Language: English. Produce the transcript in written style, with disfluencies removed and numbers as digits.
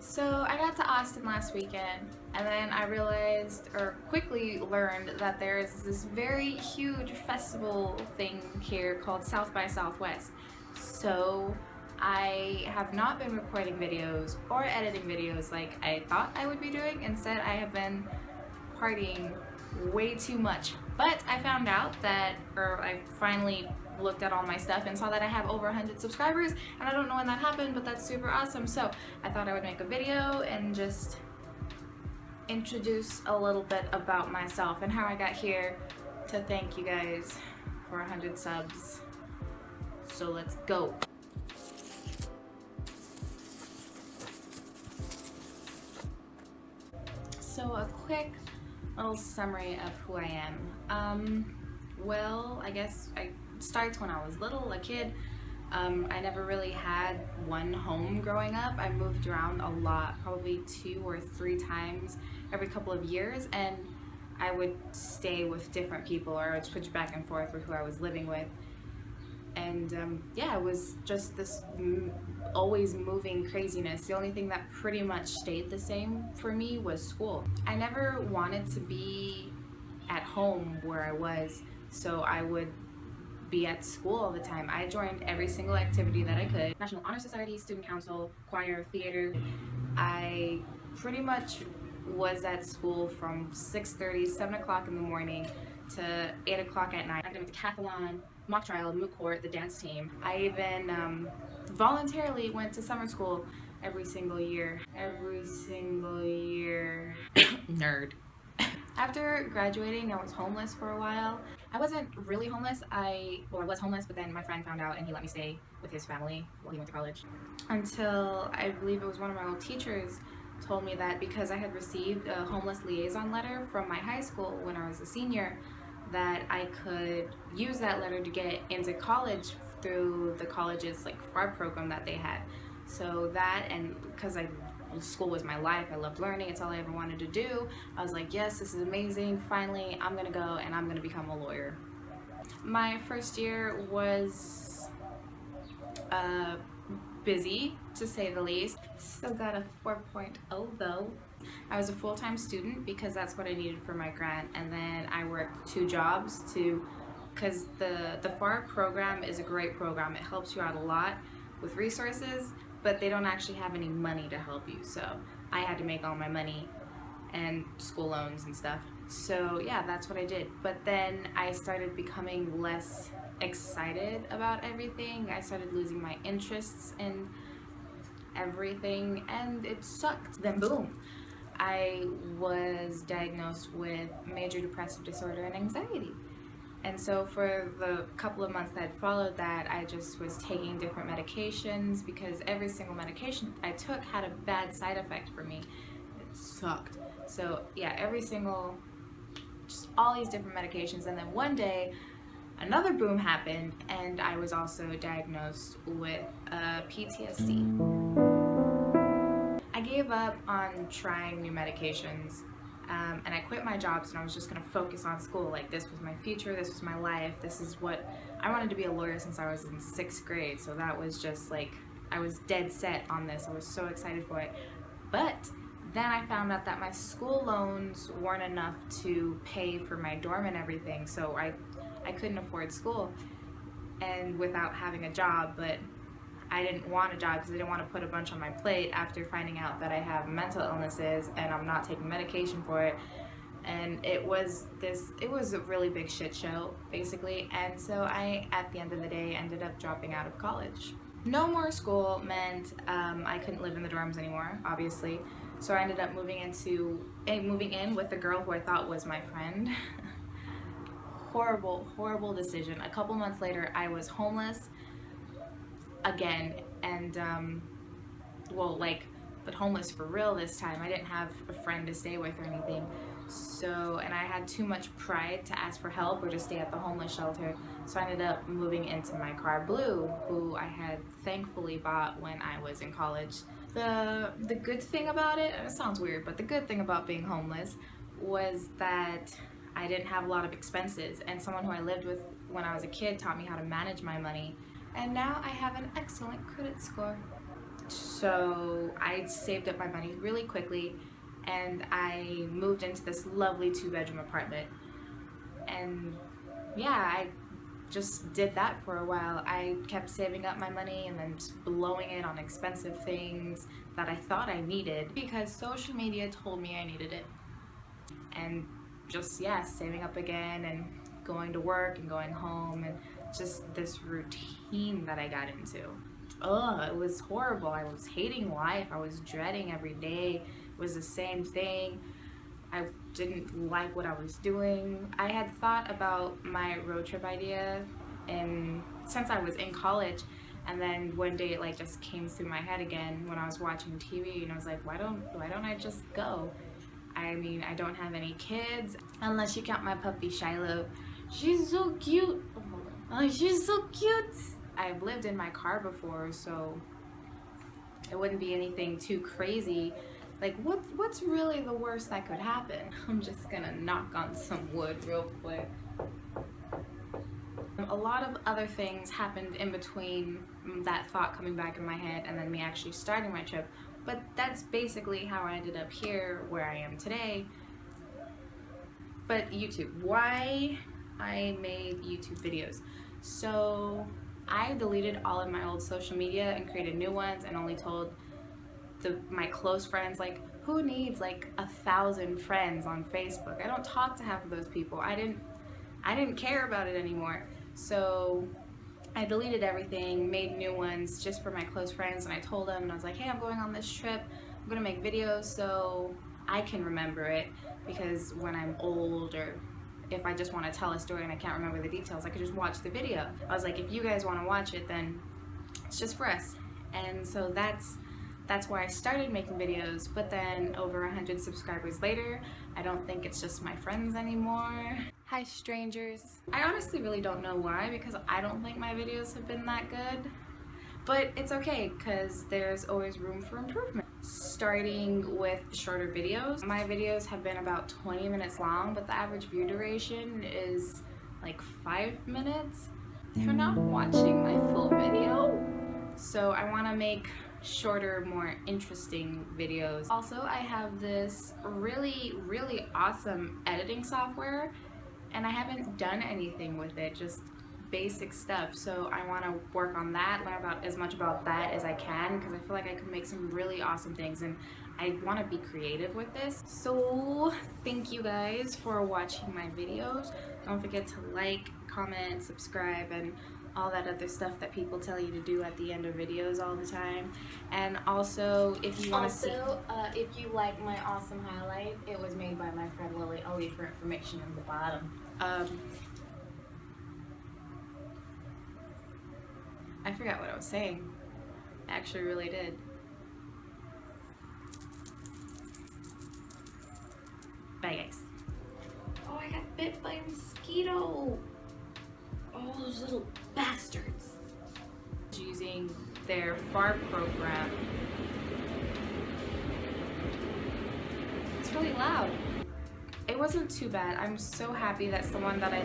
So I got to Austin last weekend, and then I realized, or quickly learned, that there's this very huge festival thing here called South by Southwest. So I have not been recording videos or editing videos like I thought I would be doing. Instead, I have been partying way too much. But I found out that, or I finally looked at all my stuff and saw that I have over 100 subscribers, and I don't know when that happened, but that's super awesome. So I thought I would make a video and just introduce a little bit about myself and how I got here to thank you guys for 100 subs. So let's go. So a quick little summary of who I am. Well, I guess it starts when I was little, a kid. I never really had one home growing up. I moved around a lot, probably 2 or 3 times every couple of years, and I would stay with different people, or I would switch back and forth with who I was living with. And yeah, it was just this always moving craziness. The only thing that pretty much stayed the same for me was school. I never wanted to be at home where I was, so I would be at school all the time. I joined every single activity that I could. National Honor Society, Student Council, choir, theater. I pretty much was at school from 6:30, 7 o'clock in the morning to 8 o'clock at night. Academic decathlon, mock trial, moot court, the dance team. I even voluntarily went to summer school every single year. Nerd. After graduating, I was homeless for a while. I wasn't really homeless. I was homeless, but then my friend found out and he let me stay with his family while he went to college. Until I believe it was one of my old teachers told me that because I had received a homeless liaison letter from my high school when I was a senior, that I could use that letter to get into college through the college's FAR program that they had. So that, and because school was my life, I loved learning, it's all I ever wanted to do, I was like, yes, this is amazing, finally I'm gonna go and I'm gonna become a lawyer. My first year was busy, to say the least. Still got a 4.0 though. I was a full-time student because that's what I needed for my grant, and then I worked 2 jobs because the FAR program is a great program. It helps you out a lot with resources, but they don't actually have any money to help you, so I had to make all my money and school loans and stuff. So yeah, that's what I did. But then I started becoming less excited about everything. I started losing my interests in everything, and it sucked. Then boom, I was diagnosed with major depressive disorder and anxiety. And so for the couple of months that followed that, I just was taking different medications because every single medication I took had a bad side effect for me. It sucked. So yeah, just all these different medications. And then one day, another boom happened, and I was also diagnosed with PTSD. I gave up on trying new medications. And I quit my jobs, and I was just going to focus on school. This was my future, this was my life, this is what I wanted to be a lawyer since I was in 6th grade. So that was just I was dead set on this. I was so excited for it. But then I found out that my school loans weren't enough to pay for my dorm and everything, so I couldn't afford school and without having a job. But I didn't want a job because I didn't want to put a bunch on my plate after finding out that I have mental illnesses and I'm not taking medication for it. And it was a really big shit show, basically. And so I, at the end of the day, ended up dropping out of college. No more school meant I couldn't live in the dorms anymore, obviously. So I ended up moving in with a girl who I thought was my friend. Horrible decision. A couple months later, I was homeless again, and but homeless for real this time. I didn't have a friend to stay with or anything, so, and I had too much pride to ask for help or to stay at the homeless shelter, so I ended up moving into my car Blue, who I had thankfully bought when I was in college. The good thing about it sounds weird, but the good thing about being homeless was that I didn't have a lot of expenses, and someone who I lived with when I was a kid taught me how to manage my money. And now I have an excellent credit score. So I saved up my money really quickly and I moved into this lovely 2-bedroom apartment. And yeah, I just did that for a while. I kept saving up my money and then just blowing it on expensive things that I thought I needed because social media told me I needed it. And just, yeah, saving up again and going to work and going home and just this routine that I got into. It was horrible. I was hating life. I was dreading every day. It was the same thing. I didn't like what I was doing. I had thought about my road trip idea since I was in college, and then one day it like just came through my head again when I was watching TV, and I was like, why don't I just go? I mean, I don't have any kids unless you count my puppy Shiloh. She's so cute. Oh, she's so cute. I've lived in my car before, so it wouldn't be anything too crazy. Like, what's really the worst that could happen? I'm just gonna knock on some wood real quick. A lot of other things happened in between that thought coming back in my head and then me actually starting my trip, but that's basically how I ended up here where I am today. But YouTube, why I made YouTube videos. So I deleted all of my old social media and created new ones and only told my close friends. Like, who needs like 1,000 friends on Facebook? I don't talk to half of those people. I didn't care about it anymore. So I deleted everything, made new ones just for my close friends, and I told them, and I was like, hey, I'm going on this trip. I'm gonna make videos so I can remember it, because when I'm old or if I just want to tell a story and I can't remember the details, I could just watch the video. I was like, if you guys want to watch it, then it's just for us. And so that's why I started making videos. But then over 100 subscribers later, I don't think it's just my friends anymore. Hi strangers. I honestly really don't know why, because I don't think my videos have been that good. But it's okay, because there's always room for improvement. Starting with shorter videos. My videos have been about 20 minutes long, but the average view duration is like 5 minutes. You're not watching my full video. So I want to make shorter, more interesting videos. Also, I have this really awesome editing software, and I haven't done anything with it, just basic stuff. So I want to work on that, learn about as much about that as I can, because I feel like I can make some really awesome things, and I want to be creative with this. So thank you guys for watching my videos. Don't forget to like, comment, subscribe, and all that other stuff that people tell you to do at the end of videos all the time. And also, if you want to see, if you like my awesome highlight, it was made by my friend Lily. I'll leave her information in the bottom. I forgot what I was saying. I actually really did. Bye guys. Oh, I got bit by a mosquito. Oh, those little bastards. Using their FAR program. It's really loud. It wasn't too bad. I'm so happy that's the one that I